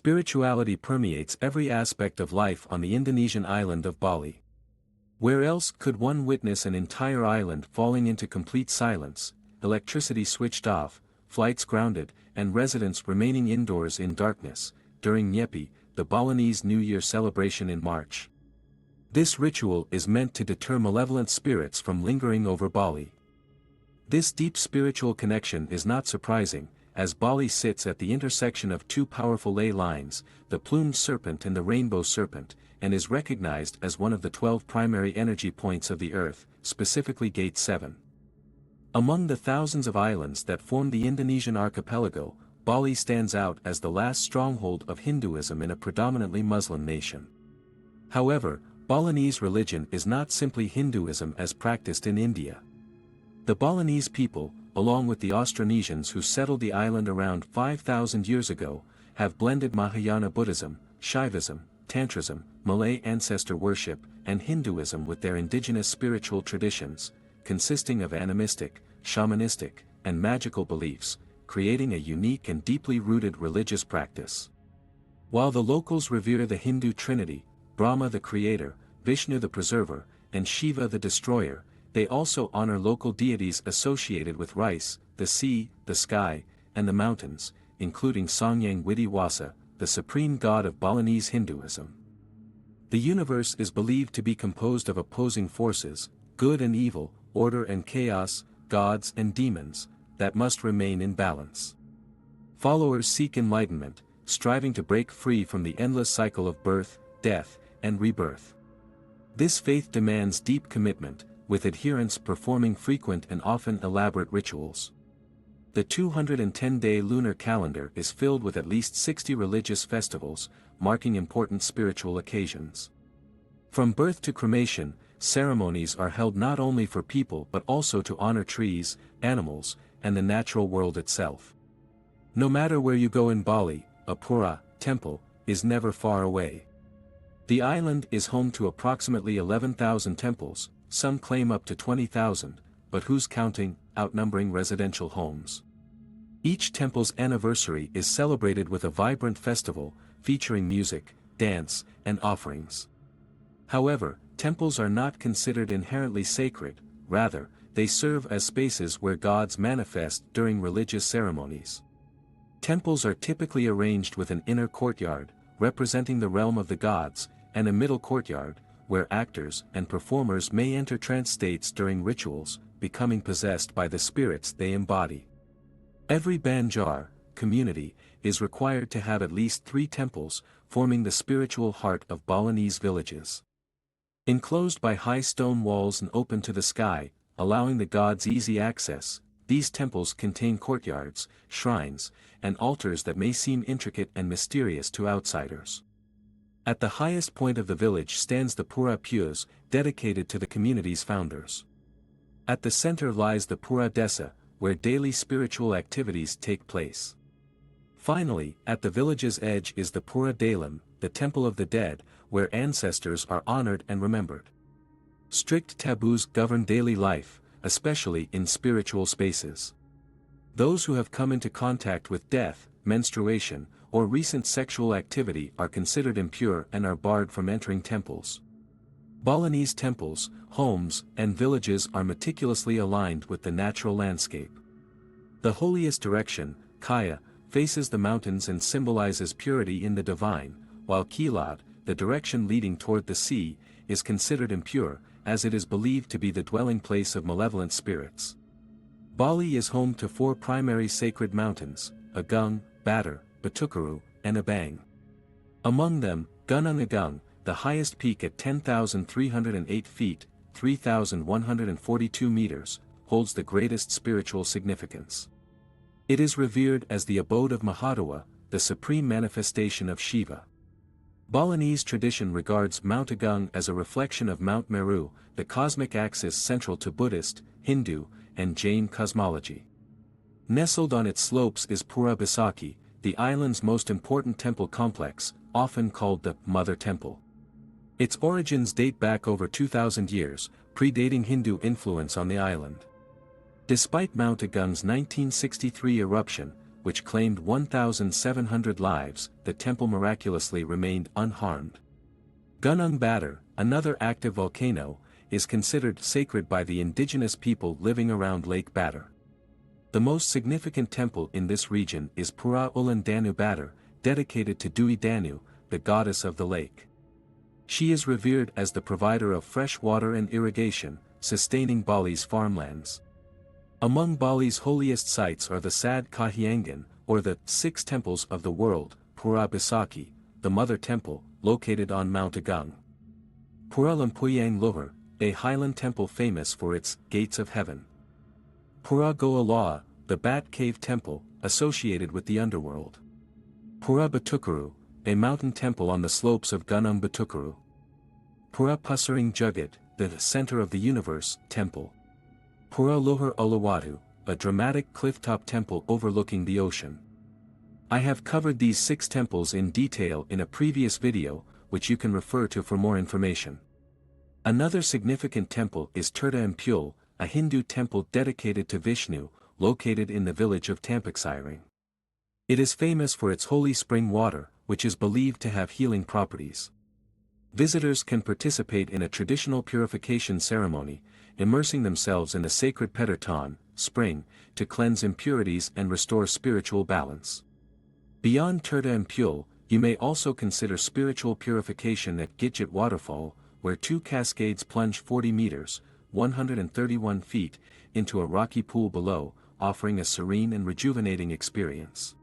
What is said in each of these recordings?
spirituality permeates every aspect of life on the Indonesian island of Bali. Where else could one witness an entire island falling into complete silence, electricity switched off, flights grounded, and residents remaining indoors in darkness, during Nyepi, the Balinese New Year celebration in March. This ritual is meant to deter malevolent spirits from lingering over Bali. This deep spiritual connection is not surprising, as Bali sits at the intersection of two powerful ley lines, the plumed serpent and the rainbow serpent, and is recognized as one of the 12 primary energy points of the Earth, specifically Gate 7. Among the thousands of islands that form the Indonesian archipelago, Bali stands out as the last stronghold of Hinduism in a predominantly Muslim nation. However, Balinese religion is not simply Hinduism as practiced in India. The Balinese people, along with the Austronesians who settled the island around 5,000 years ago, have blended Mahayana Buddhism, Shaivism, Tantrism, Malay ancestor worship, and Hinduism with their indigenous spiritual traditions, consisting of animistic, shamanistic, and magical beliefs, creating a unique and deeply rooted religious practice. While the locals revere the Hindu Trinity, Brahma the creator, Vishnu the preserver, and Shiva the destroyer, they also honor local deities associated with rice, the sea, the sky, and the mountains, including Songyang Widiwasa, the supreme god of Balinese Hinduism. The universe is believed to be composed of opposing forces, good and evil, order and chaos, gods and demons, that must remain in balance. Followers seek enlightenment, striving to break free from the endless cycle of birth, death, and rebirth. This faith demands deep commitment, with adherents performing frequent and often elaborate rituals. The 210-day lunar calendar is filled with at least 60 religious festivals, marking important spiritual occasions. From birth to cremation, ceremonies are held not only for people but also to honor trees, animals, and the natural world itself. No matter where you go in Bali, a pura, temple, is never far away. The island is home to approximately 11,000 temples, some claim up to 20,000, but who's counting, outnumbering residential homes. Each temple's anniversary is celebrated with a vibrant festival, featuring music, dance, and offerings. However, temples are not considered inherently sacred, rather, they serve as spaces where gods manifest during religious ceremonies. Temples are typically arranged with an inner courtyard, representing the realm of the gods, and a middle courtyard, where actors and performers may enter trance states during rituals, becoming possessed by the spirits they embody. Every Banjar community is required to have at least 3 temples, forming the spiritual heart of Balinese villages. Enclosed by high stone walls and open to the sky, allowing the gods easy access, these temples contain courtyards, shrines, and altars that may seem intricate and mysterious to outsiders. At the highest point of the village stands the Pura Pyus, dedicated to the community's founders. At the center lies the Pura Desa, where daily spiritual activities take place. Finally, at the village's edge is the Pura Dalam, the Temple of the Dead, where ancestors are honored and remembered. Strict taboos govern daily life, especially in spiritual spaces. Those who have come into contact with death, menstruation, or recent sexual activity are considered impure and are barred from entering temples. Balinese temples, homes, and villages are meticulously aligned with the natural landscape. The holiest direction, Kaya, faces the mountains and symbolizes purity in the divine, while Kilat, the direction leading toward the sea, is considered impure, as it is believed to be the dwelling place of malevolent spirits. Bali is home to 4 primary sacred mountains, Agung, Batur, Batukaru, and Abang. Among them, Gunung Agung, the highest peak at 10,308 feet, 3,142 meters, holds the greatest spiritual significance. It is revered as the abode of Mahadewa, the supreme manifestation of Shiva. Balinese tradition regards Mount Agung as a reflection of Mount Meru, the cosmic axis central to Buddhist, Hindu, and Jain cosmology. Nestled on its slopes is Pura Besaki, the island's most important temple complex, often called the Mother Temple. Its origins date back over 2,000 years, predating Hindu influence on the island. Despite Mount Agung's 1963 eruption, which claimed 1,700 lives, the temple miraculously remained unharmed. Gunung Batur, another active volcano, is considered sacred by the indigenous people living around Lake Batur. The most significant temple in this region is Pura Ulan Danu Batur, dedicated to Dewi Danu, the goddess of the lake. She is revered as the provider of fresh water and irrigation, sustaining Bali's farmlands. Among Bali's holiest sites are the Sad Kahyangan, or the Six Temples of the World, Pura Besaki, the Mother Temple, located on Mount Agung. Pura Lempuyang Luhur, a highland temple famous for its Gates of Heaven. Pura Goa Loa, the Bat Cave Temple, associated with the underworld. Pura Batukuru, a mountain temple on the slopes of Gunung Batukuru. Pura Pusaring Jugat, the Center of the Universe, Temple. Pura Luhur Uluwatu, a dramatic clifftop temple overlooking the ocean. I have covered these 6 temples in detail in a previous video, which you can refer to for more information. Another significant temple is Tirtha Empul, a Hindu temple dedicated to Vishnu, located in the village of Tampaksiring. It is famous for its holy spring water, which is believed to have healing properties. Visitors can participate in a traditional purification ceremony, immersing themselves in the sacred Petartan, spring, to cleanse impurities and restore spiritual balance. Beyond Tirtha Empul, you may also consider spiritual purification at Gitjit Waterfall, where 2 cascades plunge 40 meters, 131 feet, into a rocky pool below, offering a serene and rejuvenating experience.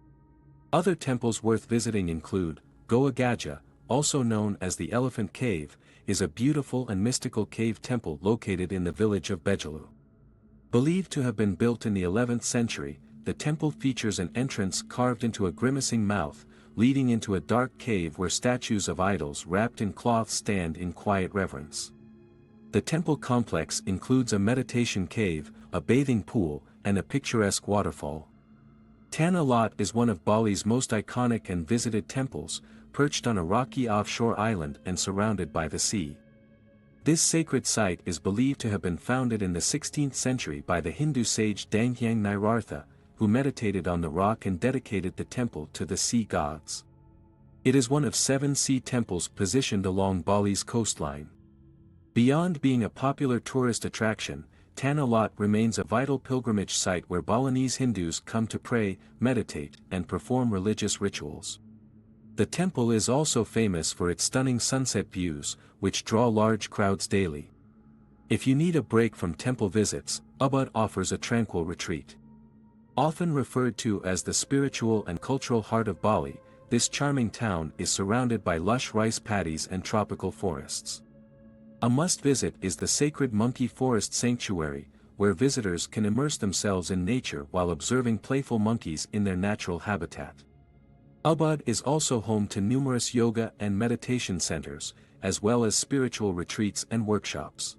Other temples worth visiting include, Goa Gaja, also known as the Elephant Cave, is a beautiful and mystical cave temple located in the village of Bejalu. Believed to have been built in the 11th century, the temple features an entrance carved into a grimacing mouth, leading into a dark cave where statues of idols wrapped in cloth stand in quiet reverence. The temple complex includes a meditation cave, a bathing pool, and a picturesque waterfall. Tanah Lot is one of Bali's most iconic and visited temples, perched on a rocky offshore island and surrounded by the sea. This sacred site is believed to have been founded in the 16th century by the Hindu sage Danghyang Nirartha, who meditated on the rock and dedicated the temple to the sea gods. It is one of 7 sea temples positioned along Bali's coastline. Beyond being a popular tourist attraction, Tanah Lot remains a vital pilgrimage site where Balinese Hindus come to pray, meditate, and perform religious rituals. The temple is also famous for its stunning sunset views, which draw large crowds daily. If you need a break from temple visits, Ubud offers a tranquil retreat. Often referred to as the spiritual and cultural heart of Bali, this charming town is surrounded by lush rice paddies and tropical forests. A must-visit is the sacred Monkey Forest Sanctuary, where visitors can immerse themselves in nature while observing playful monkeys in their natural habitat. Ubud is also home to numerous yoga and meditation centers, as well as spiritual retreats and workshops.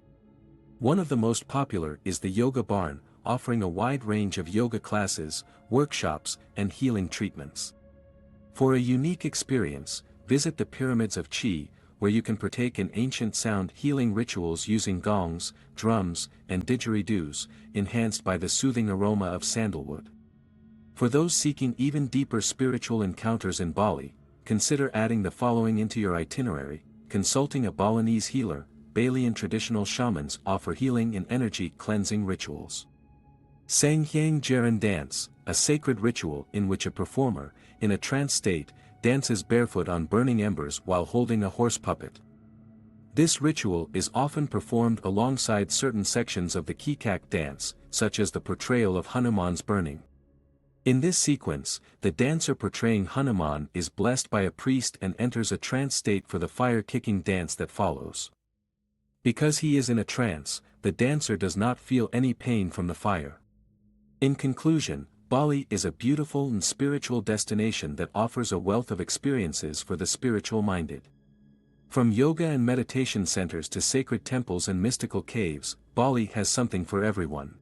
One of the most popular is the Yoga Barn, offering a wide range of yoga classes, workshops, and healing treatments. For a unique experience, visit the Pyramids of Chi, where you can partake in ancient sound healing rituals using gongs, drums, and didgeridoos, enhanced by the soothing aroma of sandalwood. For those seeking even deeper spiritual encounters in Bali, consider adding the following into your itinerary: consulting a Balinese healer. Balian traditional shamans offer healing and energy cleansing rituals. Sanghyang Jaran dance, a sacred ritual in which a performer, in a trance state, dances barefoot on burning embers while holding a horse puppet. This ritual is often performed alongside certain sections of the Kikak dance, such as the portrayal of Hanuman's burning. In this sequence, the dancer portraying Hanuman is blessed by a priest and enters a trance state for the fire-kicking dance that follows. Because he is in a trance, the dancer does not feel any pain from the fire. In conclusion, Bali is a beautiful and spiritual destination that offers a wealth of experiences for the spiritual-minded. From yoga and meditation centers to sacred temples and mystical caves, Bali has something for everyone.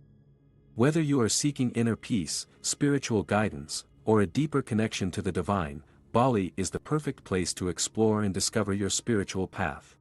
Whether you are seeking inner peace, spiritual guidance, or a deeper connection to the divine, Bali is the perfect place to explore and discover your spiritual path.